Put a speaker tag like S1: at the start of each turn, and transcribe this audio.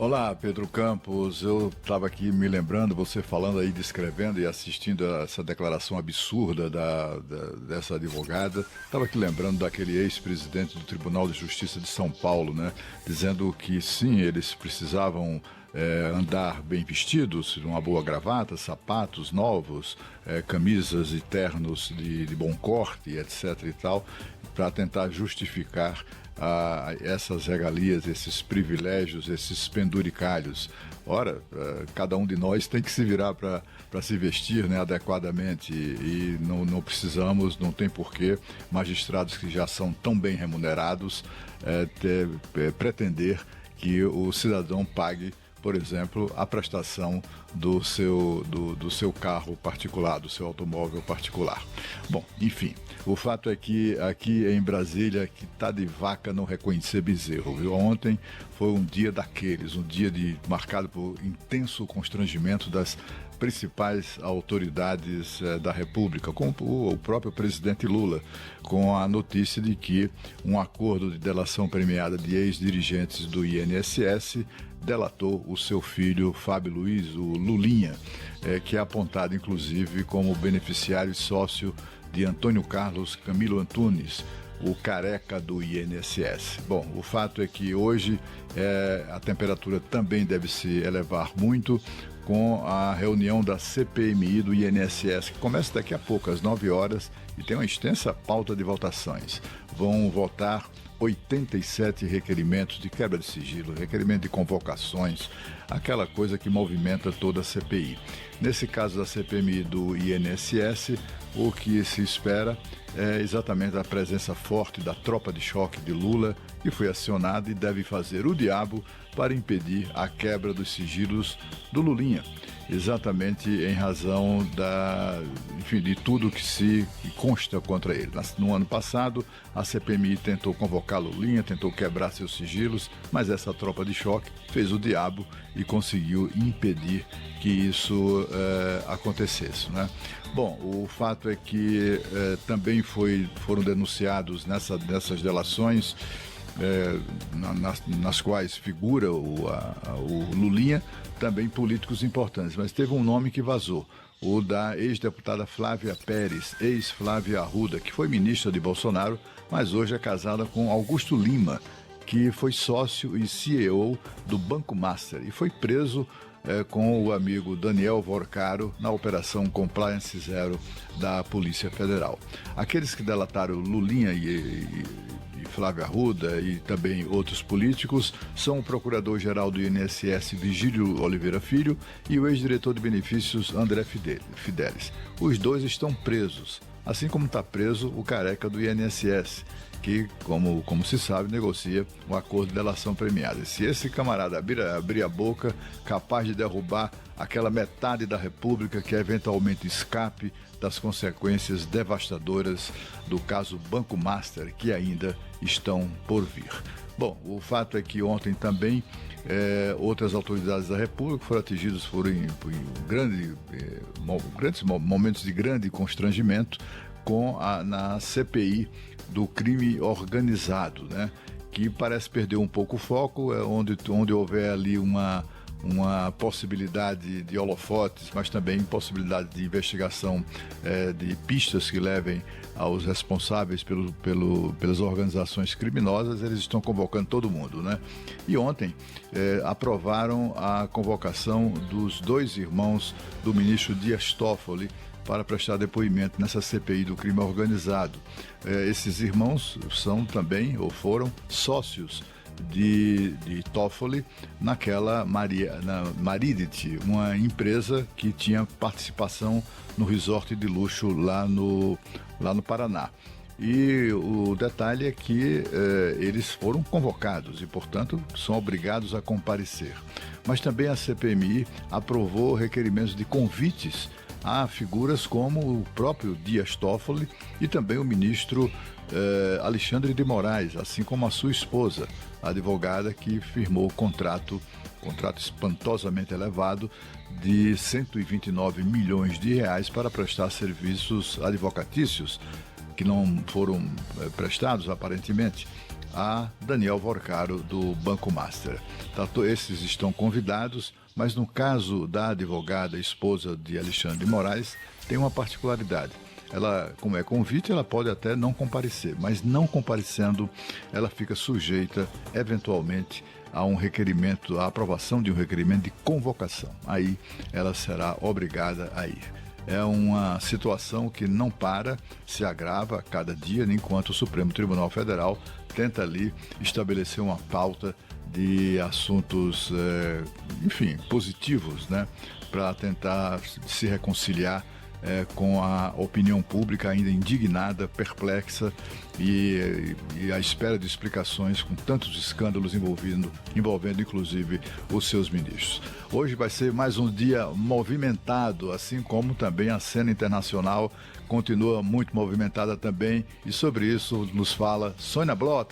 S1: Olá, Pedro Campos. Eu estava aqui me lembrando, você falando aí, descrevendo e assistindo a essa declaração absurda dessa advogada. Estava aqui lembrando daquele ex-presidente do Tribunal de Justiça de São Paulo, né? Dizendo que sim, eles precisavam andar bem vestidos, uma boa gravata, sapatos novos, camisas e ternos de bom corte, etc. e tal, para tentar justificar essas regalias, esses privilégios, esses penduricalhos. Ora, cada um de nós tem que se virar para se vestir, né, adequadamente e não precisamos, não tem porquê magistrados que já são tão bem remunerados pretender que o cidadão pague, por exemplo, a prestação do seu carro particular, do seu automóvel particular. Bom, enfim, o fato é que aqui em Brasília, que tá de vaca não reconhecer bezerro, viu? Ontem foi um dia daqueles, um dia marcado por intenso constrangimento das principais autoridades da República, como o próprio presidente Lula, com a notícia de que um acordo de delação premiada de ex-dirigentes do INSS delatou o seu filho Fábio Luiz, o Lulinha, que é apontado inclusive como beneficiário e sócio de Antônio Carlos Camilo Antunes, o careca do INSS. Bom, o fato é que hoje a temperatura também deve se elevar muito com a reunião da CPMI do INSS, que começa daqui a pouco, às 9 horas, e tem uma extensa pauta de votações. Vão votar 87 requerimentos de quebra de sigilo, requerimento de convocações, aquela coisa que movimenta toda a CPI. Nesse caso da CPMI do INSS, o que se espera é exatamente a presença forte da tropa de choque de Lula, que foi acionada e deve fazer o diabo para impedir a quebra dos sigilos do Lulinha, exatamente em razão de tudo que consta contra ele. No ano passado, a CPMI tentou convocar Lulinha, tentou quebrar seus sigilos, mas essa tropa de choque fez o diabo e conseguiu impedir que isso acontecesse, né? Bom, o fato é que também foram denunciados nessas delações nas quais figura o Lulinha, também políticos importantes, mas teve um nome que vazou, o da ex-deputada Flávia Pérez, ex-Flávia Arruda, que foi ministra de Bolsonaro, mas hoje é casada com Augusto Lima, que foi sócio e CEO do Banco Master e foi preso com o amigo Daniel Vorcaro na Operação Compliance Zero da Polícia Federal. Aqueles que delataram Lulinha e Flávia Arruda e também outros políticos são o procurador-geral do INSS Vigílio Oliveira Filho e o ex-diretor de benefícios André Fidelis. Os dois estão presos, assim como está preso o careca do INSS, que, como se sabe, negocia um acordo de delação premiada. Se esse camarada abrir a boca, capaz de derrubar aquela metade da República que eventualmente escape das consequências devastadoras do caso Banco Master, que ainda estão por vir. Bom, o fato é que ontem também outras autoridades da República foram atingidas por grandes momentos de grande constrangimento na CPI do crime organizado, né? Que parece perder um pouco o foco, onde houver ali uma possibilidade de holofotes, mas também possibilidade de investigação de pistas que levem aos responsáveis pelas organizações criminosas. Eles estão convocando todo mundo, né? E ontem aprovaram a convocação dos dois irmãos do ministro Dias Toffoli para prestar depoimento nessa CPI do crime organizado. Esses irmãos são também, ou foram, sócios de Toffoli naquela Maridit, uma empresa que tinha participação no resort de luxo lá no Paraná. E o detalhe é que eles foram convocados e, portanto, são obrigados a comparecer. Mas também a CPMI aprovou requerimentos de convites a figuras como o próprio Dias Toffoli e também o ministro Alexandre de Moraes, assim como a sua esposa, a advogada que firmou o contrato espantosamente elevado de 129 milhões de reais para prestar serviços advocatícios que não foram prestados, aparentemente. a Daniel Vorcaro, do Banco Master. Esses estão convidados, mas no caso da advogada esposa de Alexandre de Moraes, tem uma particularidade. Ela, como é convite, ela pode até não comparecer, mas não comparecendo, ela fica sujeita, eventualmente, a um requerimento, a aprovação de um requerimento de convocação. Aí ela será obrigada a ir. É uma situação que não para, se agrava a cada dia, enquanto o Supremo Tribunal Federal tenta ali estabelecer uma pauta de assuntos, positivos, né, para tentar se reconciliar com a opinião pública ainda indignada, perplexa e à espera de explicações com tantos escândalos envolvendo inclusive os seus ministros. Hoje vai ser mais um dia movimentado, assim como também a cena internacional continua muito movimentada também, e sobre isso nos fala Sônia Blota.